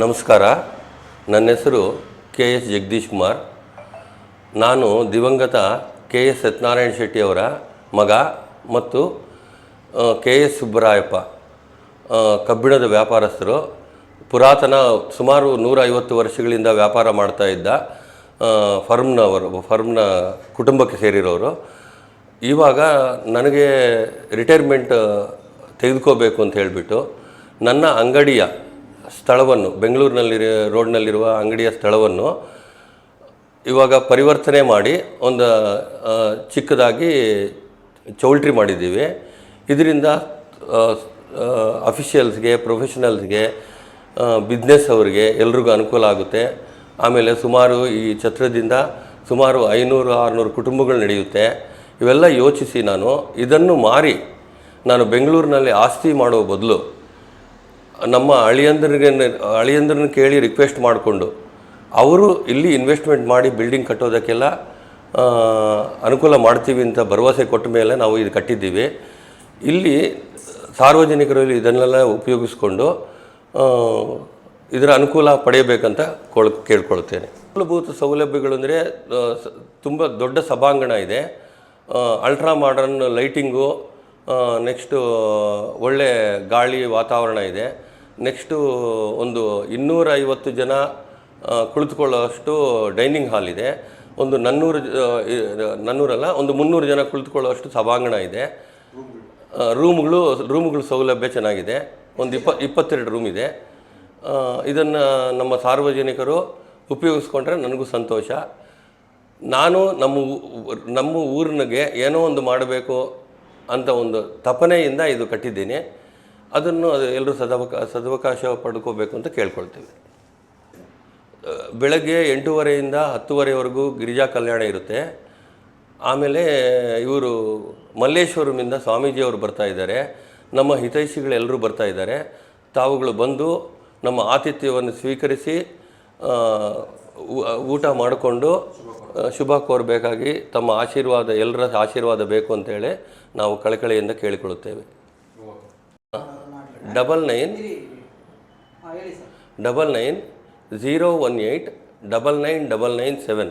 ನಮಸ್ಕಾರ. ನನ್ನ ಹೆಸರು ಕೆ ಎಸ್ ಜಗದೀಶ್ ಕುಮಾರ್. ನಾನು ದಿವಂಗತ ಕೆ ಎಸ್ ಸತ್ಯನಾರಾಯಣ ಶೆಟ್ಟಿಯವರ ಮಗ ಮತ್ತು ಕೆ ಎಸ್ ಸುಬ್ಬರಾಯಪ್ಪ ಕಬ್ಬಿಣದ ವ್ಯಾಪಾರಸ್ಥರು. ಪುರಾತನ ಸುಮಾರು 150 ವರ್ಷಗಳಿಂದ ವ್ಯಾಪಾರ ಮಾಡ್ತಾ ಇದ್ದ ಫರ್ಮ್ನ ಕುಟುಂಬಕ್ಕೆ ಸೇರಿರೋರು. ಇವಾಗ ನನಗೆ ರಿಟೈರ್ಮೆಂಟ್ ತೆಗೆದುಕೋಬೇಕು ಅಂತ ಹೇಳಿಬಿಟ್ಟು ನನ್ನ ಅಂಗಡಿಯ ಸ್ಥಳವನ್ನು, ಬೆಂಗಳೂರಿನಲ್ಲಿ ರೋಡ್ನಲ್ಲಿರುವ ಅಂಗಡಿಯ ಸ್ಥಳವನ್ನು ಇವಾಗ ಪರಿವರ್ತನೆ ಮಾಡಿ ಒಂದು ಚಿಕ್ಕದಾಗಿ ಚೌಲ್ಟ್ರಿ ಮಾಡಿದ್ದೀವಿ. ಇದರಿಂದ ಅಫಿಷಿಯಲ್ಸ್ಗೆ, ಪ್ರೊಫೆಷನಲ್ಸ್ಗೆ, ಬಿಸ್ನೆಸ್ ಅವರಿಗೆ ಎಲ್ರಿಗೂ ಅನುಕೂಲ ಆಗುತ್ತೆ. ಆಮೇಲೆ ಸುಮಾರು ಈ ಛತ್ರದಿಂದ ಸುಮಾರು 500-600 ಕುಟುಂಬಗಳು ನಡೆಯುತ್ತೆ. ಇವೆಲ್ಲ ಯೋಚಿಸಿ ನಾನು ಇದನ್ನು ಮಾರಿ ನಾನು ಬೆಂಗಳೂರಿನಲ್ಲಿ ಆಸ್ತಿ ಮಾಡೋ ಬದಲು ನಮ್ಮ ಅಳಿಯಂದ್ರನ್ನ ಕೇಳಿ ರಿಕ್ವೆಸ್ಟ್ ಮಾಡಿಕೊಂಡು ಅವರು ಇಲ್ಲಿ ಇನ್ವೆಸ್ಟ್ಮೆಂಟ್ ಮಾಡಿ ಬಿಲ್ಡಿಂಗ್ ಕಟ್ಟೋದಕ್ಕೆಲ್ಲ ಅನುಕೂಲ ಮಾಡ್ತೀವಿ ಅಂತ ಭರವಸೆ ಕೊಟ್ಟ ಮೇಲೆ ನಾವು ಇದು ಕಟ್ಟಿದ್ದೀವಿ. ಇಲ್ಲಿ ಸಾರ್ವಜನಿಕರಲ್ಲಿ ಇದನ್ನೆಲ್ಲ ಉಪಯೋಗಿಸ್ಕೊಂಡು ಇದರ ಅನುಕೂಲ ಪಡೆಯಬೇಕಂತ ಕೇಳ್ಕೊಳ್ತೇನೆ. ಮೂಲಭೂತ ಸೌಲಭ್ಯಗಳು ಅಂದರೆ ತುಂಬ ದೊಡ್ಡ ಸಭಾಂಗಣ ಇದೆ, ಅಲ್ಟ್ರಾ ಮಾಡರ್ನ್ ಲೈಟಿಂಗು, ನೆಕ್ಸ್ಟು ಒಳ್ಳೆ ಗಾಳಿ ವಾತಾವರಣ ಇದೆ, ನೆಕ್ಸ್ಟು ಒಂದು 250 ಜನ ಕುಳಿತುಕೊಳ್ಳೋಷ್ಟು ಡೈನಿಂಗ್ ಹಾಲ್ ಇದೆ, ಒಂದು 300 ಜನ ಕುಳಿತುಕೊಳ್ಳೋಷ್ಟು ಸಭಾಂಗಣ ಇದೆ, ರೂಮ್ಗಳು ಸೌಲಭ್ಯ ಚೆನ್ನಾಗಿದೆ, ಒಂದು 22 ರೂಮ್ ಇದೆ. ಇದನ್ನು ನಮ್ಮ ಸಾರ್ವಜನಿಕರು ಉಪಯೋಗಿಸ್ಕೊಂಡ್ರೆ ನನಗೂ ಸಂತೋಷ. ನಾನು ನಮ್ಮ ಊರಿನಿಗೆ ಏನೋ ಒಂದು ಮಾಡಬೇಕು ಅಂತ ಒಂದು ತಪನೆಯಿಂದ ಇದು ಕಟ್ಟಿದ್ದೀನಿ. ಅದನ್ನು ಎಲ್ಲರೂ ಸದವಕಾಶ ಪಡ್ಕೋಬೇಕು ಅಂತ ಕೇಳ್ಕೊಳ್ತೀವಿ. ಬೆಳಗ್ಗೆ 8:30ಯಿಂದ 10:00ವರೆಗೂ ಗಿರಿಜಾ ಕಲ್ಯಾಣ ಇರುತ್ತೆ. ಆಮೇಲೆ ಇವರು ಮಲ್ಲೇಶ್ವರಮಿಂದ ಸ್ವಾಮೀಜಿಯವರು ಬರ್ತಾ ಇದ್ದಾರೆ, ನಮ್ಮ ಹಿತೈಷಿಗಳೆಲ್ಲರೂ ಬರ್ತಾ ಇದ್ದಾರೆ. ತಾವುಗಳು ಬಂದು ನಮ್ಮ ಆತಿಥ್ಯವನ್ನು ಸ್ವೀಕರಿಸಿ ಊಟ ಮಾಡಿಕೊಂಡು ಶುಭ ಕೋರಬೇಕಾಗಿ ತಮ್ಮ ಆಶೀರ್ವಾದ, ಎಲ್ಲರ ಆಶೀರ್ವಾದ ಬೇಕು ಅಂತೇಳಿ ನಾವು ಕಳಕಳಿಯಿಂದ ಕೇಳಿಕೊಳ್ಳುತ್ತೇವೆ. 9999 018 99997